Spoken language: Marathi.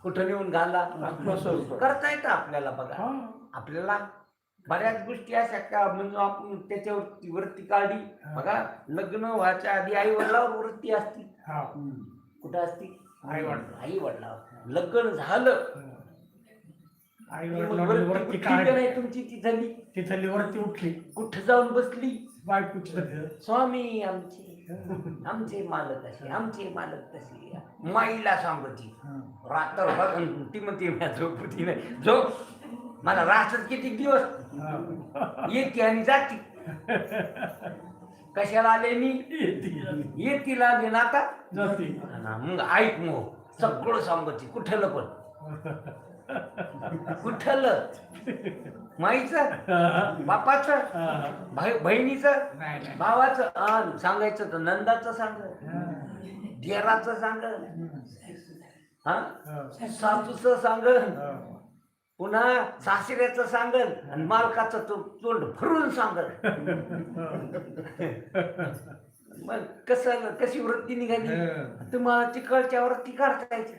कुठं नेऊन घाला करता येतं आपल्याला. बघा आपल्याला बऱ्याच गोष्टी अशा का म्हणजे आपण त्याच्यावरती वरती काढली. बघा लग्न व्हायच्या आधी आई वडिलावर वरती असती. कुठं असती? आई वडिलावर. लग्न झालं वरती नाही तुमची तिथली वरती उठली, कुठं जाऊन बसली बायकोची. स्वामी आमचे मालक असे, आमचे मालक तसे. माईला सांगती रात्र ती म्हणते झोपती नाही. झोप मला राहत किती दिवस येते आणि जाती. कशाला आले मी? येतील आले ना आता मग ऐक मग सगळं सांगती. कुठलं पण कुठलं माईचं, बापाचं, बहिणीचं, भावाचं सांगायचं तर नंदाचं सांग, देराचं सांग, सासूचं सांग, पुन्हा सासऱ्याचं सांगल आणि मालकाचं तोंड भरून सांगल. मग कशी वृत्ती निघाली तुम्हाला तिकडच्या वरती काढता यायची.